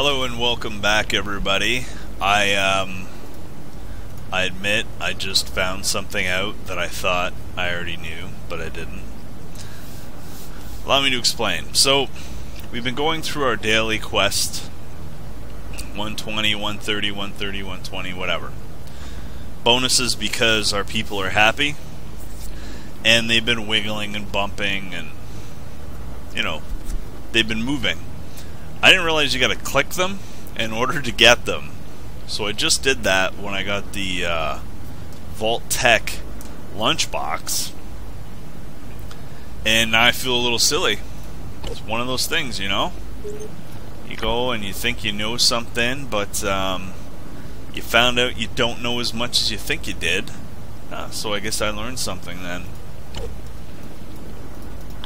Hello and welcome back, everybody. I admit I just found something out that I thought I already knew, but I didn't. Allow me to explain. So, we've been going through our daily quest. 120, 130, 130, 120, whatever. Bonuses because our people are happy. And they've been wiggling and bumping and, you know, they've been moving. I didn't realize you gotta click them in order to get them. So I just did that when I got the Vault Tech lunchbox. And now I feel a little silly. It's one of those things, you know? You go and you think you know something, but you found out you don't know as much as you think you did. So I guess I learned something then.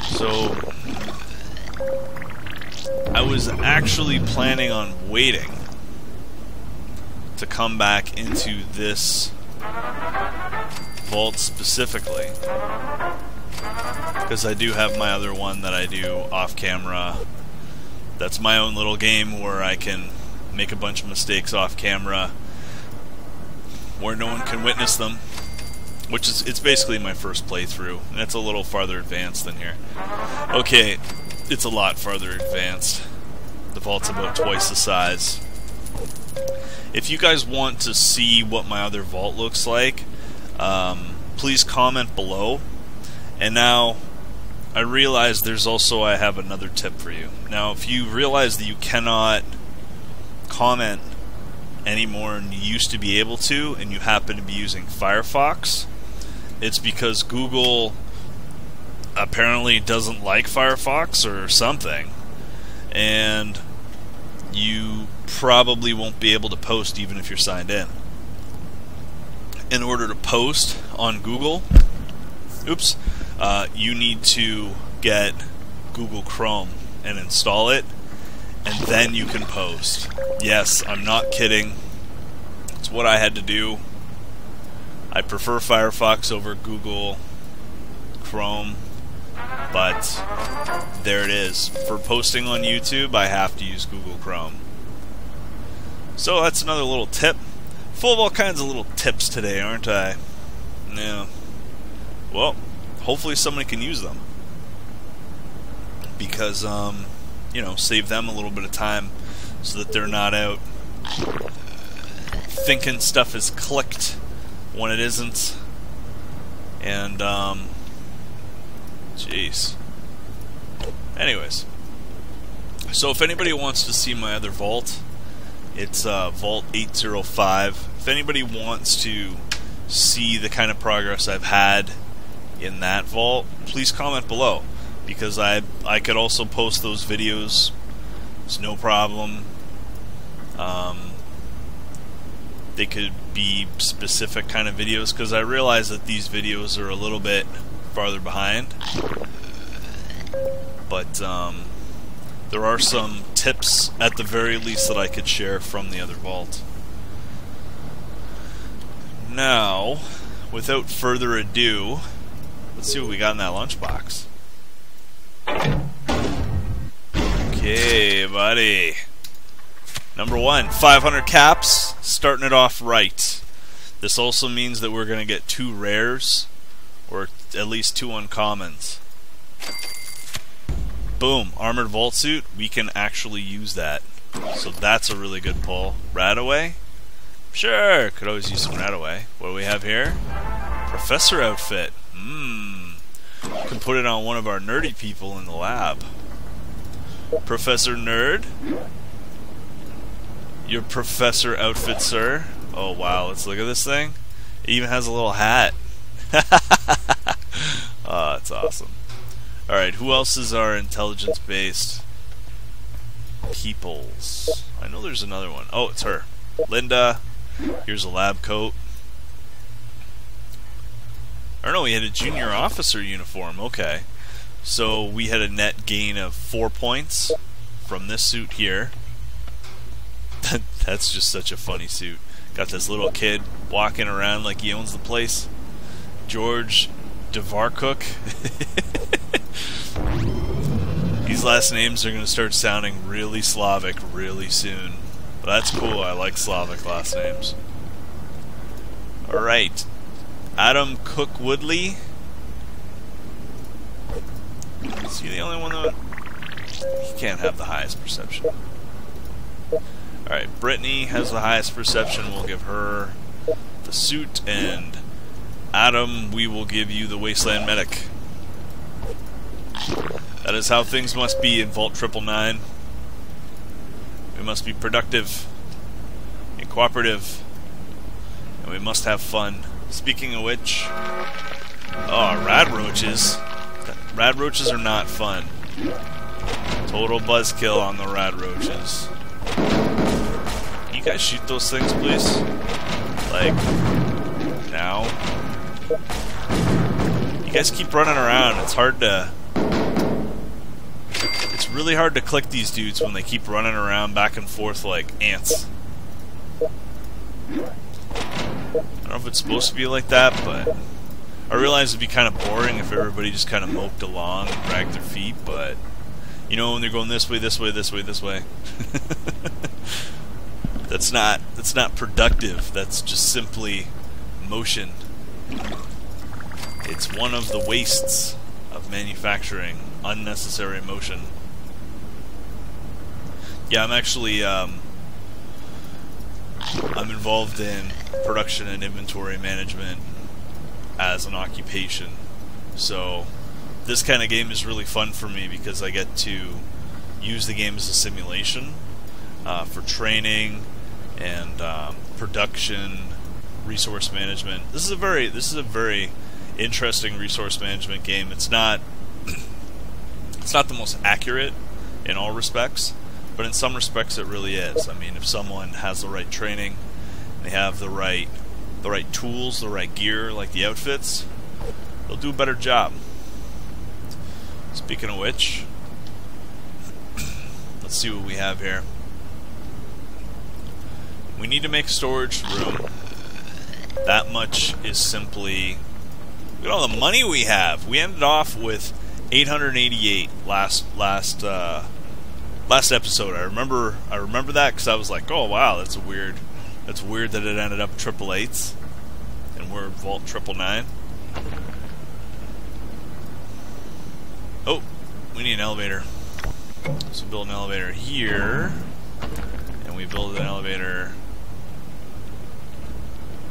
So I was actually planning on waiting to come back into this vault specifically, because I do have my other one that I do off camera. That's my own little game where I can make a bunch of mistakes off camera where no one can witness them, which is, it's basically my first playthrough, and it's a little farther advanced than here. Okay, it's a lot farther advanced. The vault's about twice the size. If you guys want to see what my other vault looks like, please comment below. And now, I realize there's also, I have another tip for you. Now, if you realize that you cannot comment anymore and you used to be able to, and you happen to be using Firefox, it's because Google apparently doesn't like Firefox or something, and you probably won't be able to post even if you're signed in. In order to post on Google, you need to get Google Chrome and install it, and then you can post. Yes, I'm not kidding. It's what I had to do. I prefer Firefox over Google Chrome, but there it is. For posting on YouTube, I have to use Google Chrome. So that's another little tip. Full of all kinds of little tips today, aren't I? Yeah. Well, hopefully somebody can use them, because you know, save them a little bit of time so that they're not out thinking stuff is clicked when it isn't. And jeez. Anyways, so if anybody wants to see my other vault, it's Vault 805. If anybody wants to see the kind of progress I've had in that vault, please comment below, because I could also post those videos. It's no problem. They could be specific kind of videos, because I realize that these videos are a little bit farther behind. But there are some tips, at the very least, that I could share from the other vault. Now, without further ado, let's see what we got in that lunchbox. Okay, buddy. Number 1, 500 caps, starting it off right. This also means that we're going to get 2 rares, or at least 2 uncommons. Boom, armored vault suit, we can actually use that. So that's a really good pull. Radaway? Sure, could always use some Radaway. What do we have here? Professor outfit. Can put it on one of our nerdy people in the lab. Professor Nerd? Your professor outfit, sir. Oh wow, let's look at this thing. It even has a little hat. Oh, that's awesome. Alright, who else is our intelligence-based peoples? I know there's another one. Oh, it's her. Linda. Here's a lab coat. Or no, we had a junior officer uniform. Okay. So we had a net gain of 4 points from this suit here. That's just such a funny suit. Got this little kid walking around like he owns the place. George Devarcook. These last names are going to start sounding really Slavic really soon. But that's cool, I like Slavic last names. Alright. Adam Cook Woodley. Is he the only one that... He can't have the highest perception. Alright, Brittany has the highest perception. We'll give her the suit, and Adam, we will give you the Wasteland Medic. That is how things must be in Vault 999. We must be productive and cooperative, and we must have fun. Speaking of which, oh, rad roaches. Rad roaches are not fun. Total buzzkill on the rad roaches. Can you guys shoot those things, please? Like, now? You guys keep running around. It's hard to... It's really hard to click these dudes when they keep running around back and forth like ants. I don't know if it's supposed to be like that, but I realize it'd be kind of boring if everybody just kind of moped along and dragged their feet, but you know, when they're going this way, this way, this way, this way. That's not productive. That's just simply motion. It's one of the wastes of manufacturing, unnecessary motion. Yeah, I'm actually I'm involved in production and inventory management as an occupation. So this kind of game is really fun for me because I get to use the game as a simulation for training and production, resource management. This is a very interesting resource management game. It's not the most accurate in all respects, but in some respects it really is. I mean, if someone has the right training, they have the right tools, the right gear, like the outfits, they'll do a better job. Speaking of which, let's see what we have here. We need to make storage room. That much is simply... Look at all the money we have. We ended off with 888 last episode. I remember that because I was like, oh wow, that's weird that it ended up triple eights, and we're Vault 999. Oh, we need an elevator. So build an elevator here, and we build an elevator.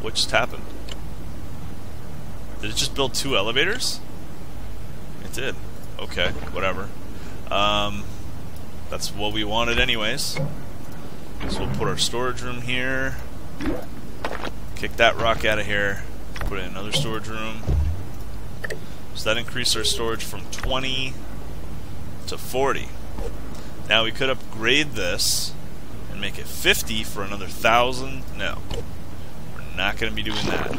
What just happened? Did it just build 2 elevators? It did. Okay, whatever. That's what we wanted anyways. So we'll put our storage room here. Kick that rock out of here. Put in another storage room. So that increased our storage from 20 to 40. Now we could upgrade this and make it 50 for another 1,000. No. We're not going to be doing that.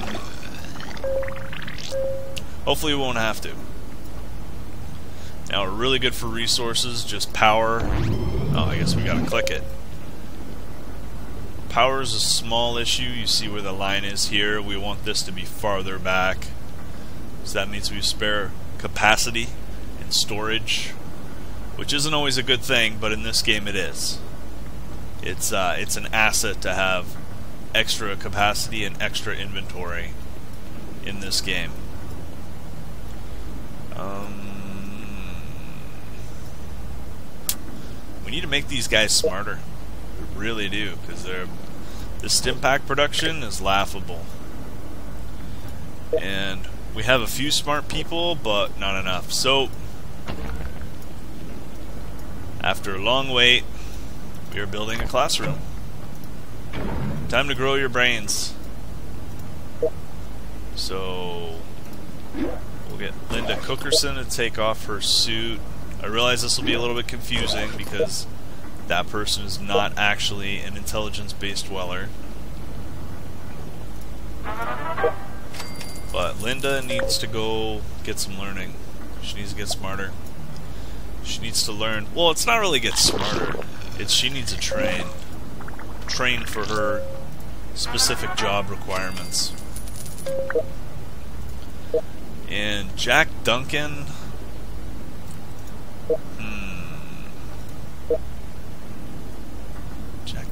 Hopefully we won't have to. Now we're really good for resources, just power. Oh, I guess we gotta click it. Power is a small issue. You see where the line is here. We want this to be farther back. So that means we spare capacity and storage, which isn't always a good thing, but in this game it is. It's an asset to have extra capacity and extra inventory in this game. We need to make these guys smarter. We really do, because the stim pack production is laughable. And we have a few smart people, but not enough. So, after a long wait, we are building a classroom. Time to grow your brains. So, we'll get Linda Cookerson to take off her suit. I realize this will be a little bit confusing because that person is not actually an intelligence-based dweller. But Linda needs to go get some learning. She needs to get smarter. She needs to learn. Well, it's not really get smarter. It's she needs to train. Train for her specific job requirements. And Jack Duncan...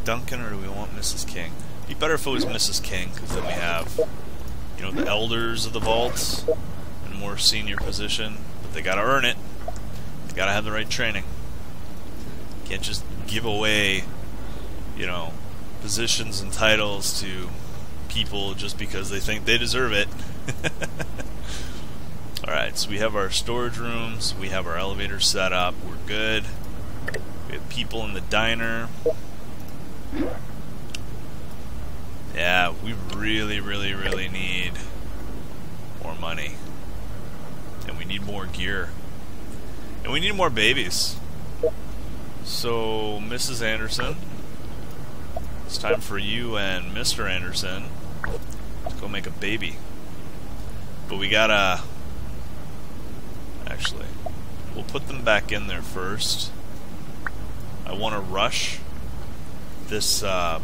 Duncan or do we want Mrs. King? It'd be better if it was Mrs. King, because then we have, you know, the elders of the vaults in a more senior position, but they gotta earn it. They gotta have the right training. Can't just give away, you know, positions and titles to people just because they think they deserve it. Alright, so we have our storage rooms, we have our elevator set up, we're good. We have people in the diner. Yeah, we really, really, really need more money. And we need more gear. And we need more babies. So, Mrs. Anderson, it's time for you and Mr. Anderson to go make a baby. But we gotta... Actually, we'll put them back in there first. I want to rush this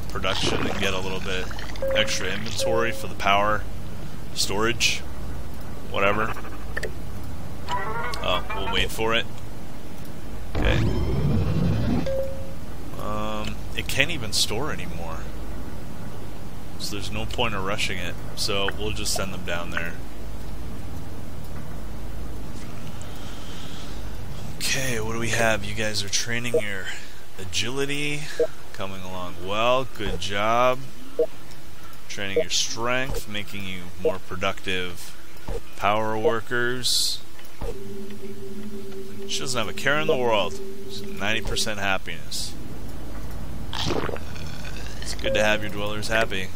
production and get a little bit extra inventory for the power, storage, whatever. Oh, we'll wait for it. Okay. It can't even store anymore, so there's no point of rushing it. So we'll just send them down there. Okay, what do we have? You guys are training your agility, coming along well, good job. Training your strength, making you more productive power workers. She doesn't have a care in the world. She's 90% happiness. It's good to have your dwellers happy.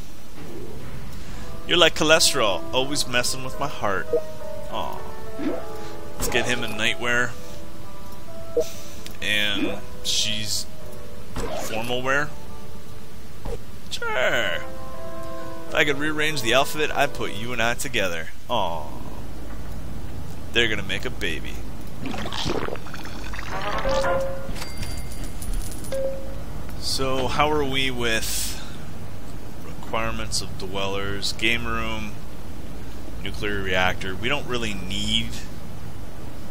You're like cholesterol, always messing with my heart. Aw. Let's get him in nightwear. And she's formal wear. Sure. If I could rearrange the outfit, I'd put you and I together. Aww. They're gonna make a baby. So, how are we with requirements of dwellers? Game room, nuclear reactor. We don't really need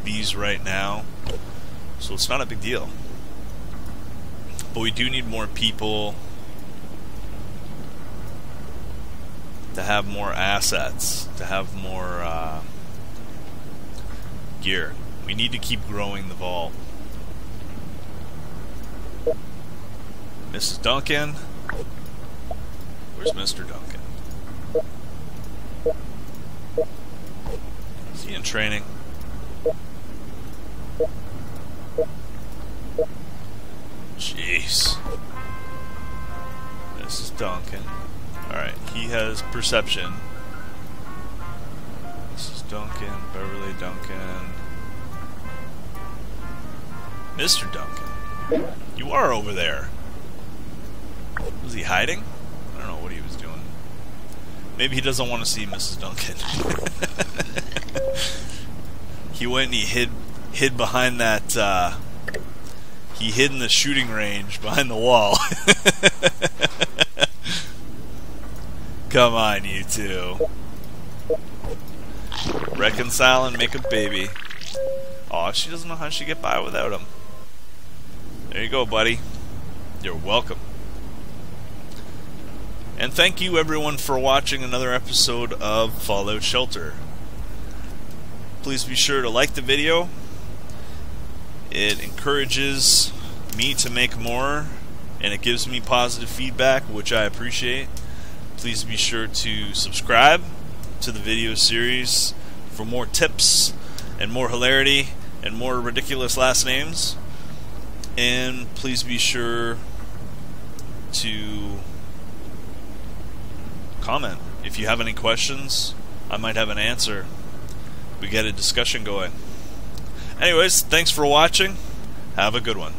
these right now, so it's not a big deal. But we do need more people to have more assets, to have more gear. We need to keep growing the vault. Mrs. Duncan? Where's Mr. Duncan? Is he in training? Jeez. Mrs. Duncan. Alright, he has perception. Mrs. Duncan, Beverly Duncan. Mr. Duncan. You are over there. Was he hiding? I don't know what he was doing. Maybe he doesn't want to see Mrs. Duncan. He went and he hid behind that, he hid in the shooting range behind the wall. Come on, you two. Reconcile and make a baby. Aw, she doesn't know how she get by without him. There you go, buddy. You're welcome. And thank you everyone for watching another episode of Fallout Shelter. Please be sure to like the video. It encourages me to make more, and it gives me positive feedback, which I appreciate. Please be sure to subscribe to the video series for more tips and more hilarity and more ridiculous last names. And please be sure to comment. If you have any questions, I might have an answer. We get a discussion going. Anyways, thanks for watching. Have a good one.